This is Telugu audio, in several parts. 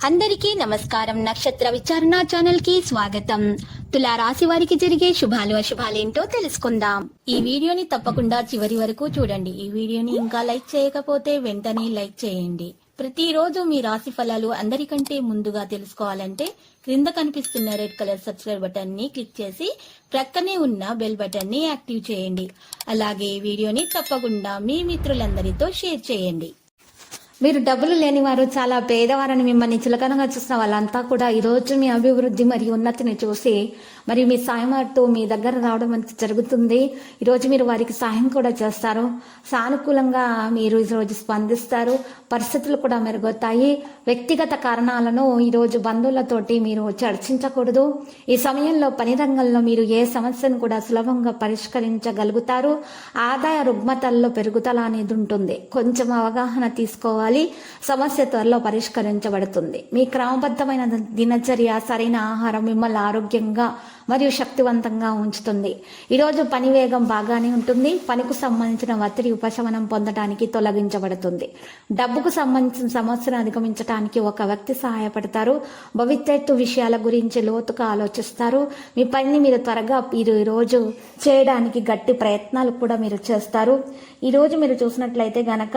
అందరికీ నమస్కారం. నక్షత్ర విచారణ ఛానల్ కి స్వాగతం. తులా రాశి వారికి జరిగే శుభాలు అశుభాలేంటో తెలుసుకుందాం. ఈ వీడియోని తప్పకుండా చివరి వరకు చూడండి. ఈ వీడియోని ఇంకా లైక్ చేయకపోతే వెంటనే లైక్ చేయండి. ప్రతిరోజు మీ రాశి ఫలాలు అందరికంటే ముందుగా తెలుసుకోవాలంటే క్రింద కనిపిస్తున్న రెడ్ కలర్ సబ్స్క్రైబ్ బటన్ ని క్లిక్ చేసి ప్రక్కనే ఉన్న బెల్ బటన్ ని యాక్టివ్ చేయండి. అలాగే ఈ వీడియోని తప్పకుండా మీ మిత్రులందరితో షేర్ చేయండి. మీరు డబ్బులు లేని వారు, చాలా పేదవారని మిమ్మల్ని చులకనగా చూసిన వాళ్ళంతా కూడా ఈ రోజు మీ అభివృద్ధి మరియు ఉన్నతిని చూసి మరియు మీ సాయమాడుతూ మీ దగ్గర రావడం మనకి జరుగుతుంది. ఈరోజు మీరు వారికి సహాయం కూడా చేస్తారు. సానుకూలంగా మీరు ఈరోజు స్పందిస్తారు. పరిస్థితులు కూడా మెరుగవుతాయి. వ్యక్తిగత కారణాలను ఈరోజు బంధువులతోటి మీరు చర్చించకూడదు. ఈ సమయంలో పని రంగంలో మీరు ఏ సమస్యను కూడా సులభంగా పరిష్కరించగలుగుతారు. ఆదాయ రుగ్మతల్లో పెరుగుదల అనేది ఉంటుంది. కొంచెం అవగాహన తీసుకోవాలి. సమస్య త్వరలో పరిష్కరించబడుతుంది. మీ క్రమబద్ధమైన దినచర్య, సరైన ఆహారం మిమ్మల్ని ఆరోగ్యంగా మరియు శక్తివంతంగా ఉంచుతుంది. ఈరోజు పని వేగం బాగానే ఉంటుంది. పనికి సంబంధించిన ఒత్తిడి ఉపశమనం పొందడానికి తొలగించబడుతుంది. డబ్బుకు సంబంధించిన సమస్యను అధిగమించడానికి ఒక వ్యక్తి సహాయపడతారు. భవిష్యత్తు విషయాల గురించి లోతుగా ఆలోచిస్తారు. మీ పనిని మీరు త్వరగా ఈరోజు చేయడానికి గట్టి ప్రయత్నాలు కూడా మీరు చేస్తారు. ఈరోజు మీరు చూసినట్లయితే గనక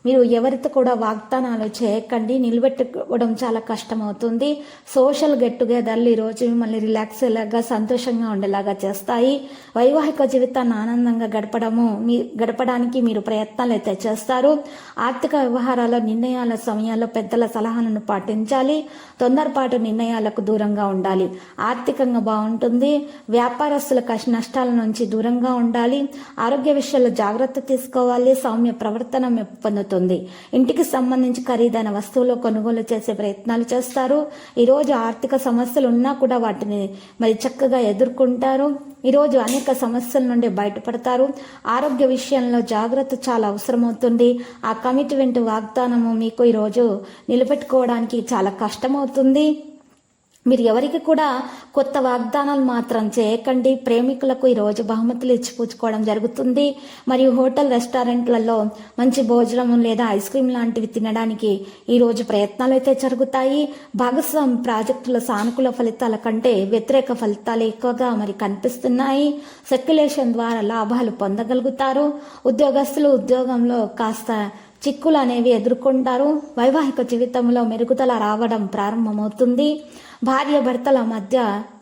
మీరు ఎవరితో కూడా వాగ్దానాలు చేయకండి. నిలబెట్టుకోవడం చాలా కష్టమవుతుంది. సోషల్ గెట్ టుగెదర్లు ఈరోజు మిమ్మల్ని రిలాక్స్ అయ్యేలాగా, సంతోషంగా ఉండేలాగా చేస్తాయి. వైవాహిక జీవితాన్ని ఆనందంగా గడపడానికి మీరు ప్రయత్నాలు అయితే చేస్తారు. ఆర్థిక వ్యవహారాల నిర్ణయాల సమయాల్లో పెద్దల సలహాలను పాటించాలి. తొందరపాటు నిర్ణయాలకు దూరంగా ఉండాలి. ఆర్థికంగా బాగుంటుంది. వ్యాపారస్తుల నష్టాల నుంచి దూరంగా ఉండాలి. ఆరోగ్య విషయాల్లో జాగ్రత్త తీసుకోవాలి. సౌమ్య ప్రవర్తన పొందుతుంది. ఇంటికి సంబంధించి ఖరీదైన వస్తువులు కొనుగోలు చేసే ప్రయత్నాలు చేస్తారు. ఈరోజు ఆర్థిక సమస్యలు ఉన్నా కూడా వాటిని మరి చక్కగా ఎదుర్కొంటారు. ఈరోజు అనేక సమస్యల నుండి బయటపడతారు. ఆరోగ్య విషయంలో జాగ్రత్త చాలా అవసరమవుతుంది. ఆ కమిట్మెంట్ వాగ్దానము మీకు ఈరోజు నిలబెట్టుకోవడానికి చాలా కష్టమవుతుంది. మీరు ఎవరికి కూడా కొత్త వాగ్దానాలు మాత్రం చేయకండి. ప్రేమికులకు ఈరోజు బహుమతులు ఇచ్చిపుచ్చుకోవడం జరుగుతుంది. మరియు హోటల్, రెస్టారెంట్లలో మంచి భోజనం లేదా ఐస్ క్రీమ్ లాంటివి తినడానికి ఈరోజు ప్రయత్నాలు అయితే జరుగుతాయి. భాగస్వామి ప్రాజెక్టుల సానుకూల ఫలితాల కంటే వ్యతిరేక ఫలితాలు ఎక్కువగా మరి కనిపిస్తున్నాయి. సర్క్యులేషన్ ద్వారా లాభాలు పొందగలుగుతారు. ఉద్యోగస్తులు ఉద్యోగంలో కాస్త చిక్కులు అనేవి ఎదుర్కొంటారు. వైవాహిక జీవితంలో మెరుగుదల రావడం ప్రారంభమవుతుంది. భార్య భర్తల మధ్య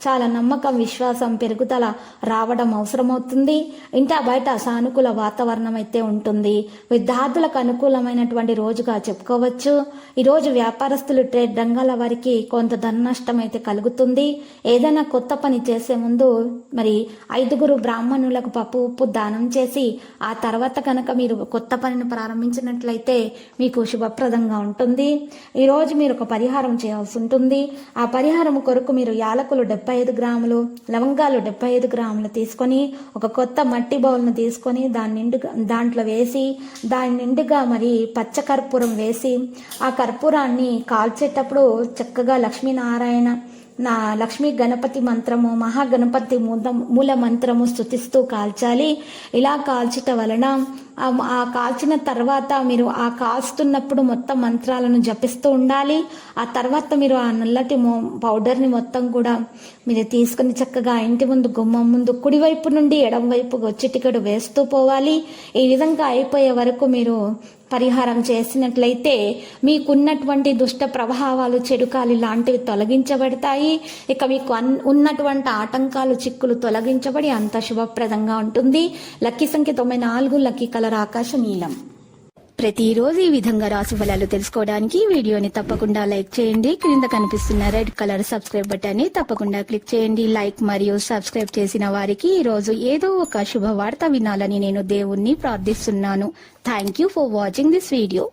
చాలా నమ్మకం, విశ్వాసం పెరుగుదల రావడం అవసరమవుతుంది. ఇంటా బయట సానుకూల వాతావరణం అయితే ఉంటుంది. విద్యార్థులకు అనుకూలమైనటువంటి రోజుగా చెప్పుకోవచ్చు. ఈరోజు వ్యాపారస్తులు, ట్రేడ్ రంగాల వారికి కొంత ధన నష్టం అయితే కలుగుతుంది. ఏదైనా కొత్త పని చేసే ముందు మరి 5 బ్రాహ్మణులకు పప్పు ఉప్పు దానం చేసి ఆ తర్వాత కనుక మీరు కొత్త పనిని ప్రారంభించినట్లయితే మీకు శుభప్రదంగా ఉంటుంది. ఈరోజు మీరు ఒక పరిహారం చేయాల్సి ఉంటుంది. ఆ పరిహారం కొరకు మీరు యాలకులు 75 గ్రాములు, లవంగాలు 75 గ్రాములు తీసుకొని ఒక కొత్త మట్టి బౌల్ను తీసుకొని దాంట్లో వేసి దాని నిండుగా మరి పచ్చ కర్పూరం వేసి ఆ కర్పూరాన్ని కాల్చేటప్పుడు చక్కగా లక్ష్మీ గణపతి మంత్రము, మహాగణపతి మూల మంత్రము స్తుతిస్తూ కాల్చాలి. ఇలా కాల్చటం వలన ఆ కాల్చిన తర్వాత మీరు ఆ కాల్చుతున్నప్పుడు మొత్తం మంత్రాలను జపిస్తూ ఉండాలి. ఆ తర్వాత మీరు ఆ నల్లటి పౌడర్ని మొత్తం కూడా మీరు తీసుకుని చక్కగా ఇంటి ముందు, గుమ్మం ముందు కుడివైపు నుండి ఎడం వైపు చిటికెడు వేస్తూ పోవాలి. ఈ విధంగా అయిపోయే వరకు మీరు పరిహారం చేసినట్లయితే మీకున్నటువంటి దుష్ట ప్రభావాలు, చెడుకాలి లాంటివి తొలగించబడతాయి. ఇక మీకు ఉన్నటువంటి ఆటంకాలు, చిక్కులు తొలగించబడి అంత శుభప్రదంగా ఉంటుంది. లక్కీ సంఖ్య 94, లక్కీ కలర్ ఆకాశ నీలం. ప్రతిరోజు ఈ విధంగా రాశి ఫలాలు తెలుసుకోవడానికి వీడియోని తప్పకుండా లైక్ చేయండి. క్రింద కనిపిస్తున్న రెడ్ కలర్ సబ్స్క్రైబ్ బటన్ ని తప్పకుండా క్లిక్ చేయండి. లైక్ మరియు సబ్స్క్రైబ్ చేసిన వారికి ఈ రోజు ఏదో ఒక శుభవార్త వినాలని నేను దేవుణ్ణి ప్రార్థిస్తున్నాను. Thank you for watching this video.